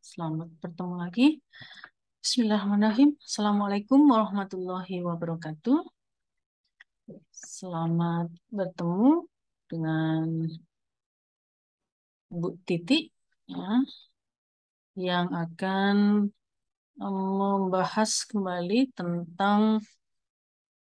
Selamat bertemu lagi. Bismillahirrahmanirrahim. Assalamualaikum warahmatullahi wabarakatuh. Selamat bertemu dengan Bu Titi ya, yang akan membahas kembali tentang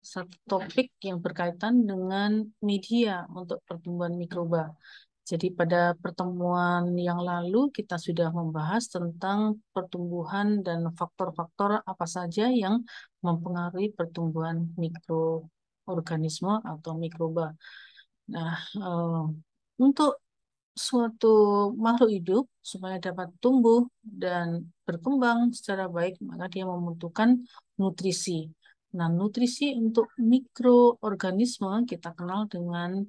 satu topik yang berkaitan dengan media untuk pertumbuhan mikroba. Jadi pada pertemuan yang lalu kita sudah membahas tentang pertumbuhan dan faktor-faktor apa saja yang mempengaruhi pertumbuhan mikroorganisme atau mikroba. Nah, untuk suatu makhluk hidup supaya dapat tumbuh dan berkembang secara baik, maka dia membutuhkan nutrisi. Nah, nutrisi untuk mikroorganisme kita kenal dengan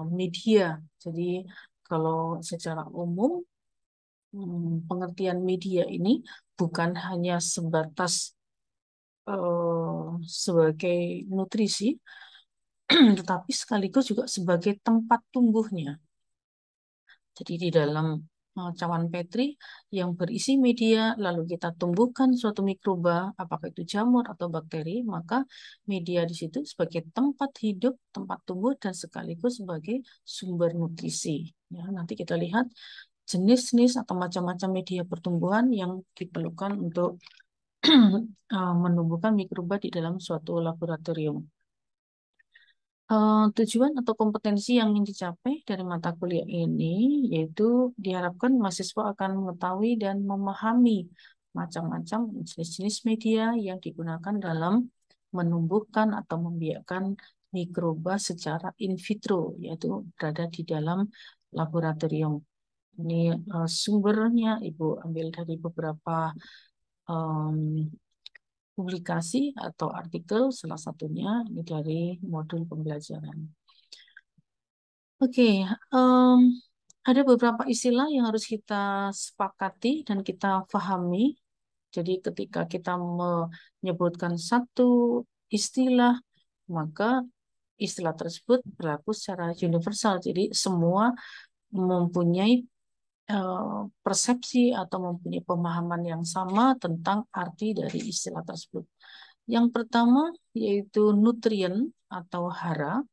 media. Jadi, kalau secara umum, pengertian media ini bukan hanya sebatas sebagai nutrisi, tetapi sekaligus juga sebagai tempat tumbuhnya. Jadi di dalam cawan Petri yang berisi media, lalu kita tumbuhkan suatu mikroba, apakah itu jamur atau bakteri, maka media di situ sebagai tempat hidup, tempat tumbuh, dan sekaligus sebagai sumber nutrisi. Ya, nanti kita lihat jenis-jenis atau macam-macam media pertumbuhan yang diperlukan untuk menumbuhkan mikroba di dalam suatu laboratorium. Tujuan atau kompetensi yang ingin dicapai dari mata kuliah ini yaitu diharapkan mahasiswa akan mengetahui dan memahami macam-macam jenis-jenis media yang digunakan dalam menumbuhkan atau membiakkan mikroba secara in vitro, yaitu berada di dalam laboratorium. Ini sumbernya Ibu ambil dari beberapa publikasi atau artikel, salah satunya ini dari modul pembelajaran. Oke, ada beberapa istilah yang harus kita sepakati dan kita pahami. Jadi ketika kita menyebutkan satu istilah, maka istilah tersebut berlaku secara universal. Jadi semua mempunyai persepsi atau mempunyai pemahaman yang sama tentang arti dari istilah tersebut. Yang pertama yaitu nutrien atau hara.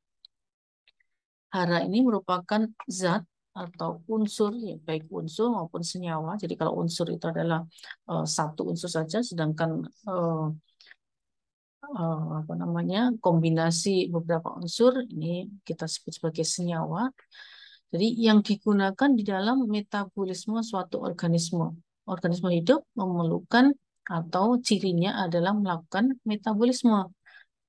Hara ini merupakan zat atau unsur, ya, baik unsur maupun senyawa. Jadi kalau unsur itu adalah satu unsur saja, sedangkan apa namanya kombinasi beberapa unsur ini kita sebut sebagai senyawa. Jadi yang digunakan di dalam metabolisme suatu organisme. Organisme hidup memerlukan atau cirinya adalah melakukan metabolisme.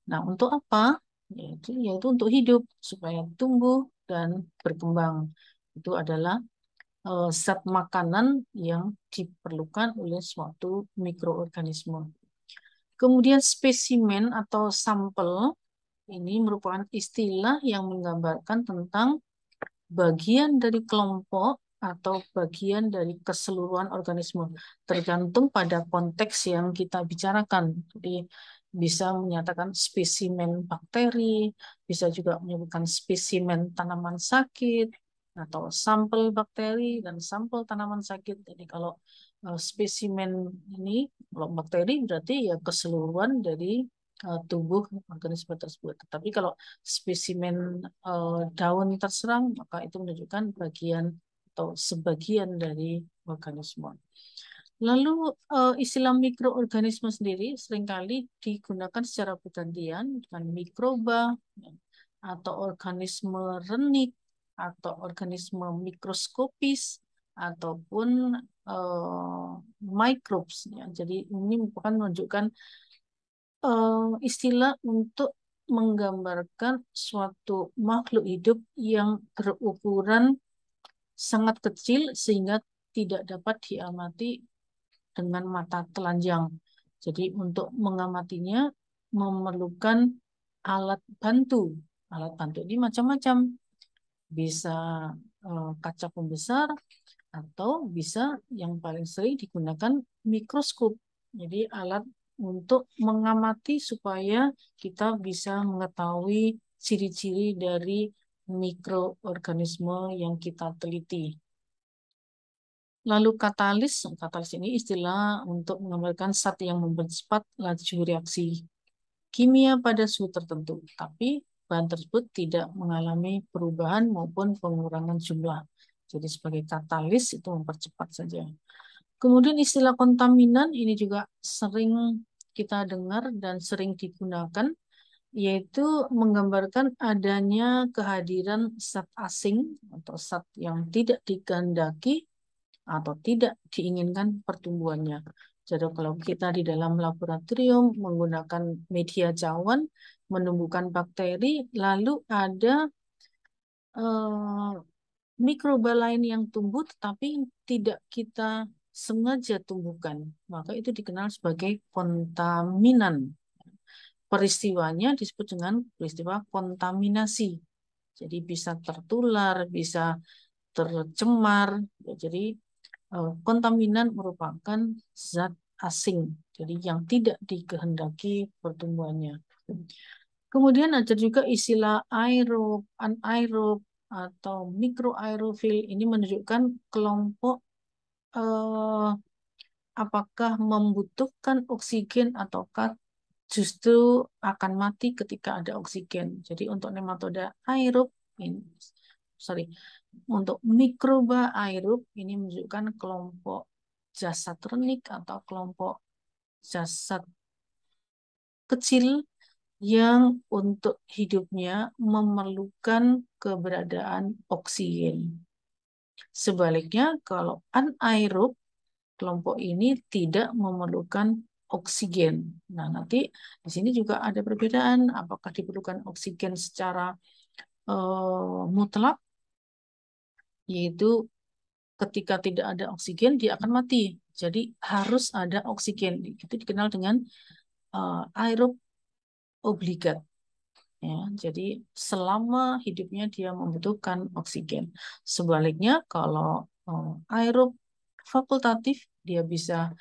Nah, untuk apa? Yaitu untuk hidup, supaya tumbuh dan berkembang. Itu adalah zat makanan yang diperlukan oleh suatu mikroorganisme. Kemudian spesimen atau sampel ini merupakan istilah yang menggambarkan tentang bagian dari kelompok atau bagian dari keseluruhan organisme, tergantung pada konteks yang kita bicarakan. Jadi bisa menyatakan spesimen bakteri, bisa juga menyebutkan spesimen tanaman sakit, atau sampel bakteri dan sampel tanaman sakit. Jadi kalau spesimen ini, kalau bakteri berarti ya keseluruhan dari tubuh organisme tersebut. Tetapi kalau spesimen daun terserang, maka itu menunjukkan bagian atau sebagian dari organisme. Lalu istilah mikroorganisme sendiri seringkali digunakan secara bergantian dengan mikroba atau organisme renik atau organisme mikroskopis ataupun microbes. Ya. Jadi ini bukan menunjukkan istilah untuk menggambarkan suatu makhluk hidup yang berukuran sangat kecil sehingga tidak dapat diamati dengan mata telanjang. Jadi untuk mengamatinya memerlukan alat bantu. Alat bantu ini macam-macam. Bisa kaca pembesar atau bisa yang paling sering digunakan mikroskop. Jadi alat untuk mengamati supaya kita bisa mengetahui ciri-ciri dari mikroorganisme yang kita teliti. Lalu katalis, katalis ini istilah untuk menggambarkan zat yang mempercepat laju reaksi kimia pada suhu tertentu, tapi bahan tersebut tidak mengalami perubahan maupun pengurangan jumlah. Jadi sebagai katalis itu mempercepat saja. Kemudian istilah kontaminan ini juga sering kita dengar dan sering digunakan, yaitu menggambarkan adanya kehadiran zat asing atau zat yang tidak dikehendaki atau tidak diinginkan pertumbuhannya. Jadi kalau kita di dalam laboratorium menggunakan media cawan menumbuhkan bakteri, lalu ada mikroba lain yang tumbuh tetapi tidak kita sengaja tumbuhkan, maka itu dikenal sebagai kontaminan. Peristiwanya disebut dengan peristiwa kontaminasi. Jadi bisa tertular, bisa tercemar. Jadi kontaminan merupakan zat asing, jadi yang tidak dikehendaki pertumbuhannya. Kemudian ada juga istilah aerob, anaerob, atau mikroaerofil. Ini menunjukkan kelompok apakah membutuhkan oksigen ataukah justru akan mati ketika ada oksigen. Jadi untuk nematoda aerob, untuk mikroba aerob ini menunjukkan kelompok jasad renik atau kelompok jasad kecil yang untuk hidupnya memerlukan keberadaan oksigen. Sebaliknya, kalau anaerob, kelompok ini tidak memerlukan oksigen. Nah, nanti di sini juga ada perbedaan apakah diperlukan oksigen secara mutlak, yaitu ketika tidak ada oksigen dia akan mati. Jadi harus ada oksigen. Itu dikenal dengan aerob obligat. Ya, jadi selama hidupnya dia membutuhkan oksigen. Sebaliknya kalau aerob fakultatif dia bisa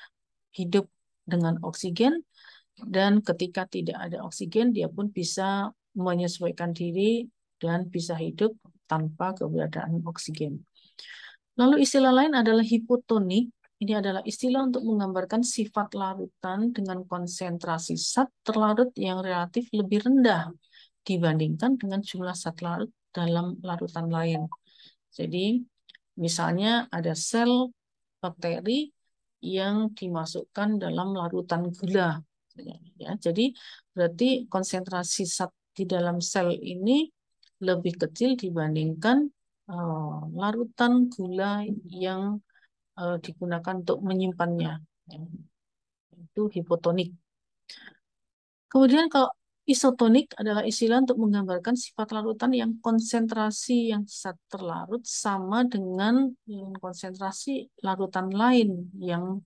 hidup dengan oksigen, dan ketika tidak ada oksigen dia pun bisa menyesuaikan diri dan bisa hidup tanpa keberadaan oksigen. Lalu istilah lain adalah hipotonik. Ini adalah istilah untuk menggambarkan sifat larutan dengan konsentrasi zat terlarut yang relatif lebih rendah dibandingkan dengan jumlah zat larut dalam larutan lain. Jadi misalnya ada sel bakteri yang dimasukkan dalam larutan gula. Ya, jadi berarti konsentrasi zat di dalam sel ini lebih kecil dibandingkan larutan gula yang digunakan untuk menyimpannya. Itu hipotonik. Kemudian kalau isotonik adalah istilah untuk menggambarkan sifat larutan yang konsentrasi yang zat terlarut sama dengan konsentrasi larutan lain yang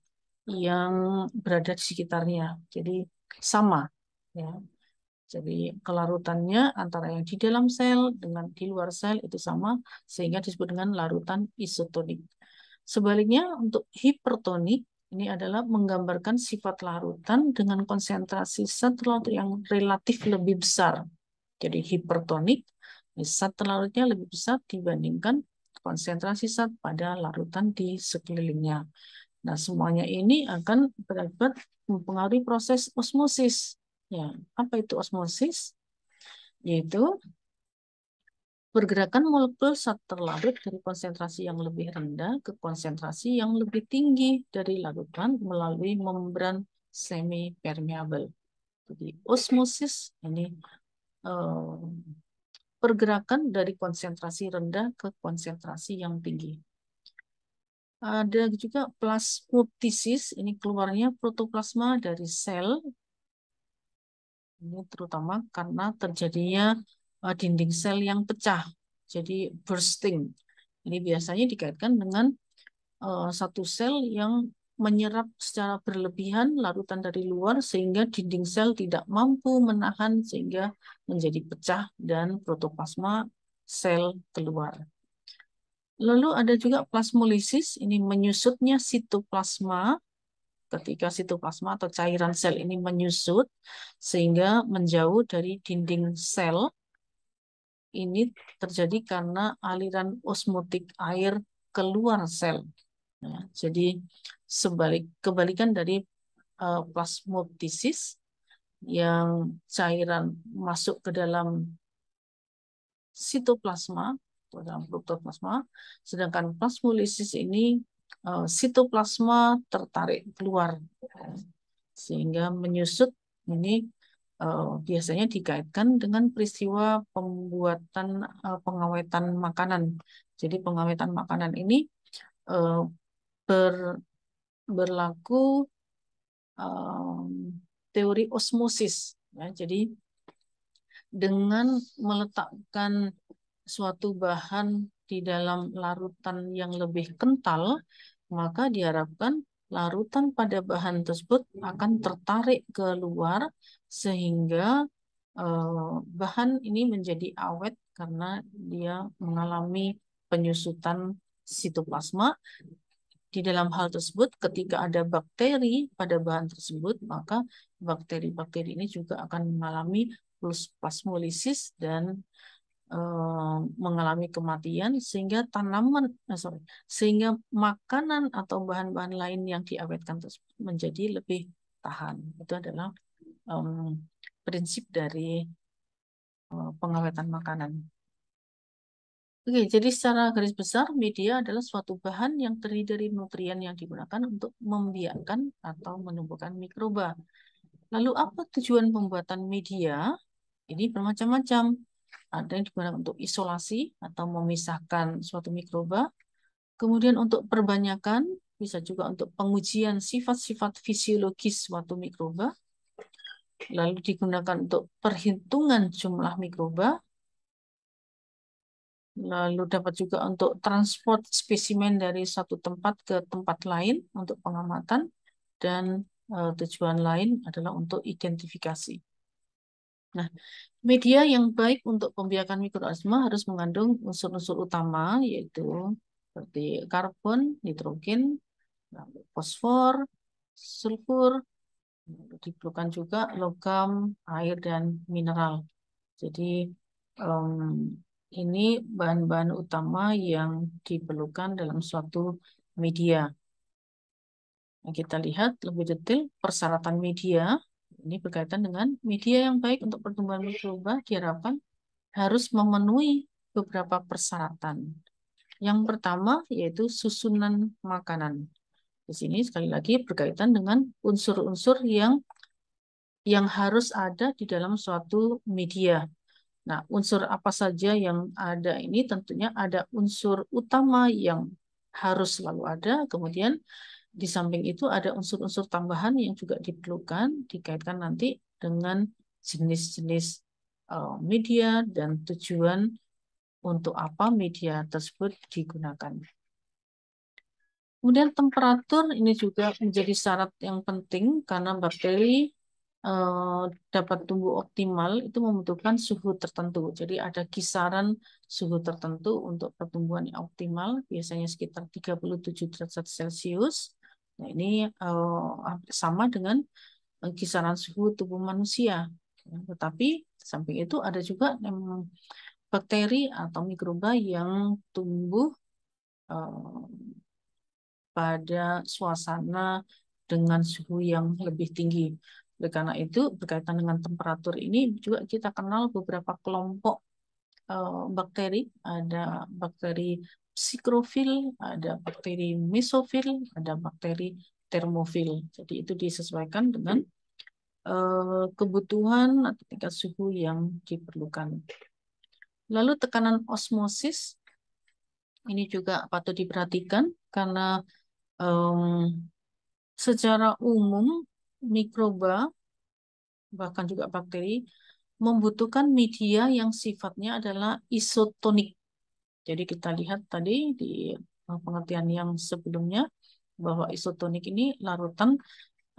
berada di sekitarnya. Jadi sama, ya. Jadi kelarutannya antara yang di dalam sel dengan di luar sel itu sama, sehingga disebut dengan larutan isotonik. Sebaliknya untuk hipertonik ini adalah menggambarkan sifat larutan dengan konsentrasi zat terlarut yang relatif lebih besar. Jadi hipertonik, zat terlarutnya lebih besar dibandingkan konsentrasi zat pada larutan di sekelilingnya. Nah, semuanya ini akan berakibat mempengaruhi proses osmosis. Ya, apa itu osmosis? Yaitu pergerakan molekul zat terlarut dari konsentrasi yang lebih rendah ke konsentrasi yang lebih tinggi dari larutan melalui membran semi-permeable. Jadi osmosis ini pergerakan dari konsentrasi rendah ke konsentrasi yang tinggi. Ada juga plasmotisis, ini keluarnya protoplasma dari sel. Ini terutama karena terjadinya dinding sel yang pecah, jadi bursting. Ini biasanya dikaitkan dengan satu sel yang menyerap secara berlebihan larutan dari luar sehingga dinding sel tidak mampu menahan sehingga menjadi pecah dan protoplasma sel keluar. Lalu ada juga plasmolisis, ini menyusutnya sitoplasma. Ketika sitoplasma atau cairan sel ini menyusut sehingga menjauh dari dinding sel, ini terjadi karena aliran osmotik air keluar sel. Nah, jadi kebalikan dari plasmodisis yang cairan masuk ke dalam sitoplasma atau dalam protoplasma, sedangkan plasmolisis ini sitoplasma tertarik keluar sehingga menyusut. Ini biasanya dikaitkan dengan peristiwa pembuatan pengawetan makanan. Jadi pengawetan makanan ini eh, berlaku teori osmosis. Ya, jadi dengan meletakkan suatu bahan di dalam larutan yang lebih kental, maka diharapkan larutan pada bahan tersebut akan tertarik keluar sehingga bahan ini menjadi awet karena dia mengalami penyusutan sitoplasma. Di dalam hal tersebut, ketika ada bakteri pada bahan tersebut, maka bakteri-bakteri ini juga akan mengalami plasmolisis dan mengalami kematian sehingga sehingga makanan atau bahan-bahan lain yang diawetkan tersebut menjadi lebih tahan. Itu adalah prinsip dari pengawetan makanan. Oke, jadi secara garis besar media adalah suatu bahan yang terdiri dari nutrien yang digunakan untuk membiarkan atau menumbuhkan mikroba. Lalu apa tujuan pembuatan media? Ini bermacam-macam. Ada yang digunakan untuk isolasi atau memisahkan suatu mikroba. Kemudian untuk perbanyakan, bisa juga untuk pengujian sifat-sifat fisiologis suatu mikroba. Lalu digunakan untuk perhitungan jumlah mikroba. Lalu dapat juga untuk transport spesimen dari satu tempat ke tempat lain untuk pengamatan. Dan tujuan lain adalah untuk identifikasi. Nah, media yang baik untuk pembiakan mikroorganisme harus mengandung unsur-unsur utama, yaitu seperti karbon, nitrogen, fosfor, sulfur, diperlukan juga logam, air, dan mineral. Jadi ini bahan-bahan utama yang diperlukan dalam suatu media. Nah, kita lihat lebih detail persyaratan media. Ini berkaitan dengan media yang baik untuk pertumbuhan mikroba diharapkan harus memenuhi beberapa persyaratan. Yang pertama yaitu susunan makanan. Di sini sekali lagi berkaitan dengan unsur-unsur yang harus ada di dalam suatu media. Nah, unsur apa saja yang ada ini tentunya ada unsur utama yang harus selalu ada, kemudian di samping itu ada unsur-unsur tambahan yang juga diperlukan dikaitkan nanti dengan jenis-jenis media dan tujuan untuk apa media tersebut digunakan. Kemudian temperatur ini juga menjadi syarat yang penting karena bakteri dapat tumbuh optimal itu membutuhkan suhu tertentu. Jadi ada kisaran suhu tertentu untuk pertumbuhan yang optimal, biasanya sekitar 37 derajat Celcius. Nah, ini sama dengan kisaran suhu tubuh manusia. Tetapi samping itu ada juga bakteri atau mikroba yang tumbuh pada suasana dengan suhu yang lebih tinggi. Oleh karena itu, berkaitan dengan temperatur ini juga kita kenal beberapa kelompok bakteri. Ada bakteri psikrofil, ada bakteri mesofil, ada bakteri termofil. Jadi itu disesuaikan dengan kebutuhan atau tingkat suhu yang diperlukan. Lalu tekanan osmosis ini juga patut diperhatikan karena secara umum mikroba bahkan juga bakteri membutuhkan media yang sifatnya adalah isotonik. Jadi kita lihat tadi di pengertian yang sebelumnya bahwa isotonik ini larutan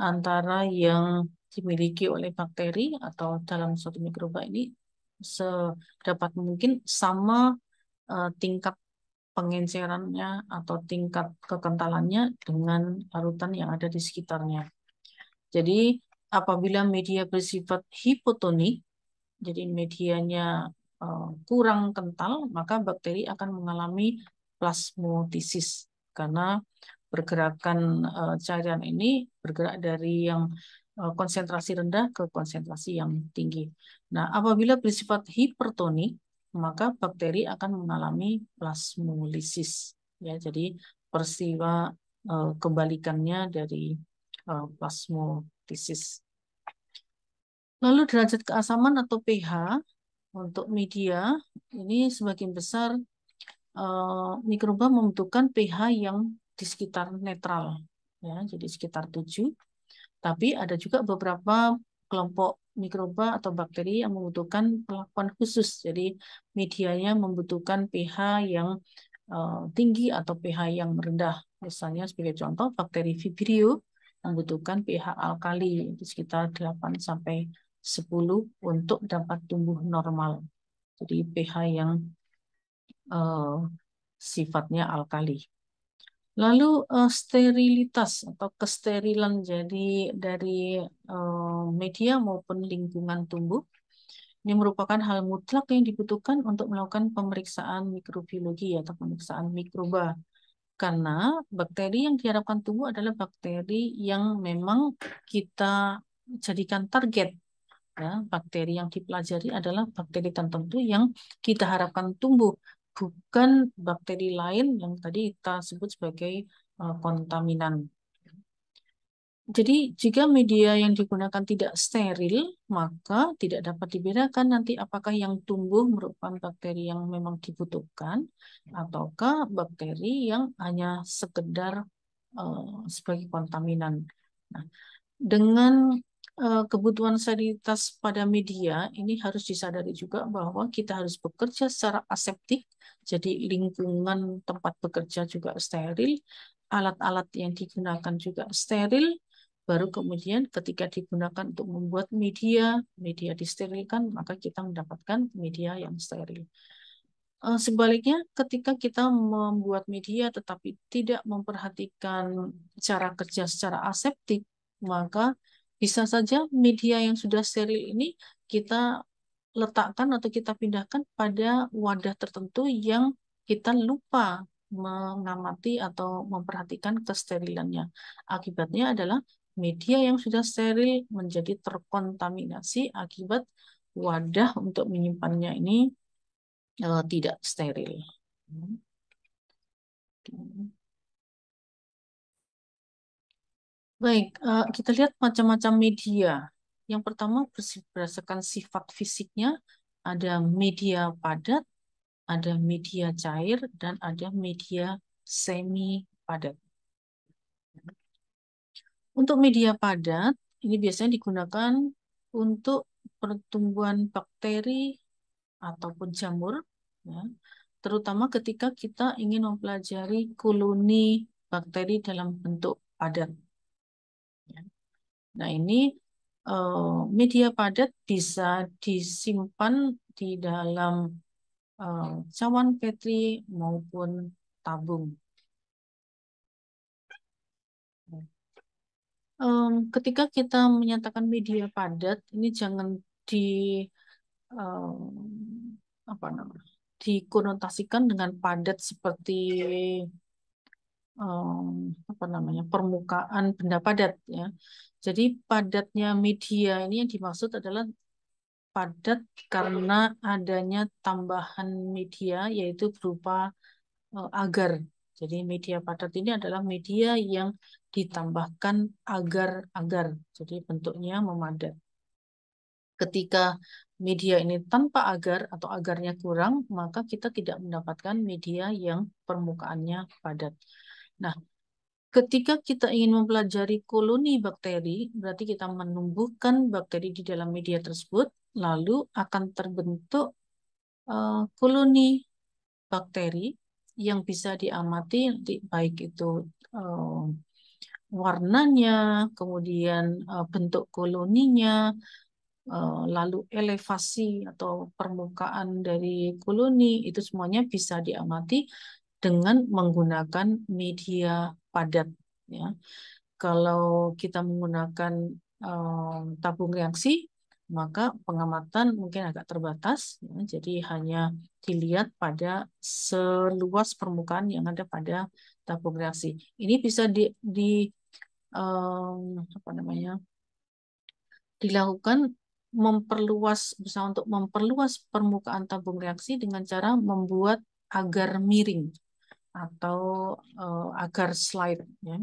antara yang dimiliki oleh bakteri atau dalam suatu mikroba ini sedapat mungkin sama tingkat pengencerannya atau tingkat kekentalannya dengan larutan yang ada di sekitarnya. Jadi apabila media bersifat hipotonik, jadi medianya kurang kental, maka bakteri akan mengalami plasmodisis karena pergerakan cairan ini bergerak dari yang konsentrasi rendah ke konsentrasi yang tinggi. Nah, apabila bersifat hipertonik, maka bakteri akan mengalami plasmolisis. Ya, jadi peristiwa kebalikannya dari plasmolisis. Lalu derajat keasaman atau pH untuk media ini sebagian besar mikroba membutuhkan pH yang di sekitar netral, ya, jadi sekitar 7. Tapi ada juga beberapa kelompok mikroba atau bakteri yang membutuhkan perlakuan khusus. Jadi medianya membutuhkan pH yang tinggi atau pH yang rendah. Misalnya sebagai contoh bakteri Vibrio membutuhkan pH alkali di sekitar 8 sampai 10 untuk dapat tumbuh normal. Jadi pH yang sifatnya alkali. Lalu sterilitas atau kesterilan jadi dari media maupun lingkungan tumbuh ini merupakan hal mutlak yang dibutuhkan untuk melakukan pemeriksaan mikrobiologi atau pemeriksaan mikroba. Karena bakteri yang diharapkan tumbuh adalah bakteri yang memang kita jadikan target. Ya, bakteri yang dipelajari adalah bakteri tertentu yang kita harapkan tumbuh, bukan bakteri lain yang tadi kita sebut sebagai kontaminan. Jadi jika media yang digunakan tidak steril, maka tidak dapat dibedakan nanti apakah yang tumbuh merupakan bakteri yang memang dibutuhkan ataukah bakteri yang hanya sekedar sebagai kontaminan. Nah, dengan kebutuhan sterilitas pada media, ini harus disadari juga bahwa kita harus bekerja secara aseptik, jadi lingkungan tempat bekerja juga steril, alat-alat yang digunakan juga steril, baru kemudian ketika digunakan untuk membuat media disterilkan, maka kita mendapatkan media yang steril. Sebaliknya, ketika kita membuat media tetapi tidak memperhatikan cara kerja secara aseptik, maka bisa saja media yang sudah steril ini kita letakkan atau kita pindahkan pada wadah tertentu yang kita lupa mengamati atau memperhatikan kesterilannya. Akibatnya adalah media yang sudah steril menjadi terkontaminasi akibat wadah untuk menyimpannya ini tidak steril. Baik, kita lihat macam-macam media. Yang pertama berdasarkan sifat fisiknya, ada media padat, ada media cair, dan ada media semi padat. Untuk media padat, ini biasanya digunakan untuk pertumbuhan bakteri ataupun jamur, ya, terutama ketika kita ingin mempelajari koloni bakteri dalam bentuk padat. Nah, ini media padat bisa disimpan di dalam cawan petri maupun tabung. Ketika kita menyatakan media padat, ini jangan apa namanya, dikonotasikan dengan padat seperti apa namanya, permukaan benda padat, ya. Jadi padatnya media ini yang dimaksud adalah padat karena adanya tambahan media yaitu berupa agar. Jadi media padat ini adalah media yang ditambahkan agar-agar. Jadi bentuknya memadat. Ketika media ini tanpa agar atau agarnya kurang, maka kita tidak mendapatkan media yang permukaannya padat. Nah, ketika kita ingin mempelajari koloni bakteri, berarti kita menumbuhkan bakteri di dalam media tersebut, lalu akan terbentuk koloni bakteri yang bisa diamati baik itu warnanya, kemudian bentuk koloninya, lalu elevasi atau permukaan dari koloni, itu semuanya bisa diamati dengan menggunakan media padat. Ya. Kalau kita menggunakan tabung reaksi, maka pengamatan mungkin agak terbatas. Ya. Jadi hanya dilihat pada seluas permukaan yang ada pada tabung reaksi. Ini bisa apa namanya, dilakukan berusaha untuk memperluas permukaan tabung reaksi dengan cara membuat agar miring atau agar slide, ya.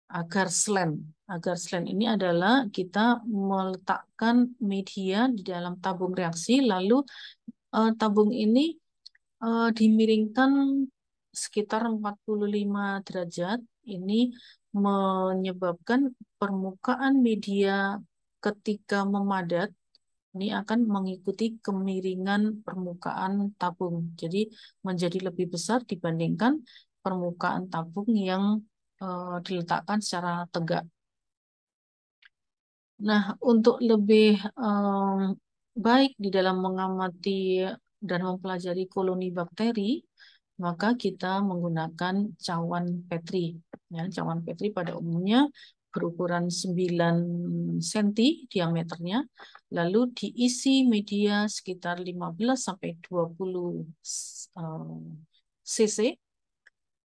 Agar slant ini adalah kita meletakkan media di dalam tabung reaksi, lalu tabung ini dimiringkan sekitar 45 derajat. Ini menyebabkan permukaan media ketika memadat ini akan mengikuti kemiringan permukaan tabung. Jadi menjadi lebih besar dibandingkan permukaan tabung yang diletakkan secara tegak. Nah, untuk lebih baik di dalam mengamati dan mempelajari koloni bakteri, maka kita menggunakan cawan Petri. Ya, cawan Petri pada umumnya berukuran 9 cm diameternya, lalu diisi media sekitar 15 sampai 20 cc,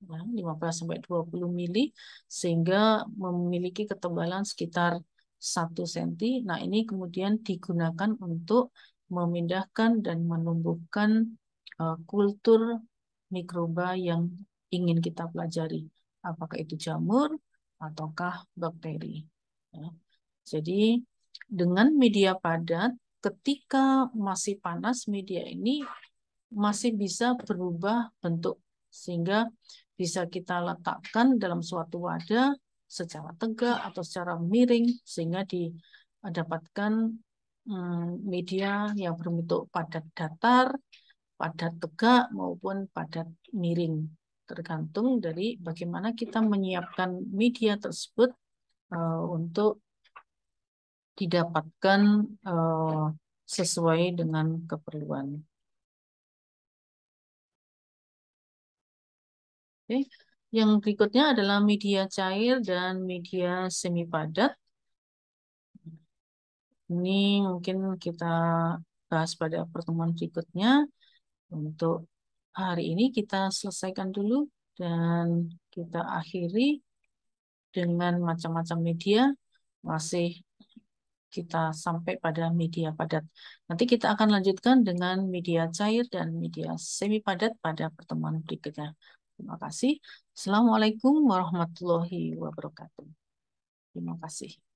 ya, 15 sampai 20 mili, sehingga memiliki ketebalan sekitar 1 cm. Nah, ini kemudian digunakan untuk memindahkan dan menumbuhkan kultur mikroba yang ingin kita pelajari, apakah itu jamur ataukah bakteri. Ya. Jadi dengan media padat, ketika masih panas, media ini masih bisa berubah bentuk, sehingga bisa kita letakkan dalam suatu wadah secara tegak atau secara miring, sehingga didapatkan media yang berbentuk padat datar, padat tegak, maupun padat miring, tergantung dari bagaimana kita menyiapkan media tersebut untuk didapatkan sesuai dengan keperluan. Oke. Yang berikutnya adalah media cair dan media semi padat. Ini mungkin kita bahas pada pertemuan berikutnya. Untuk hari ini kita selesaikan dulu dan kita akhiri dengan macam-macam media. Masih kita sampai pada media padat. Nanti kita akan lanjutkan dengan media cair dan media semi padat pada pertemuan berikutnya. Terima kasih. Assalamualaikum warahmatullahi wabarakatuh. Terima kasih.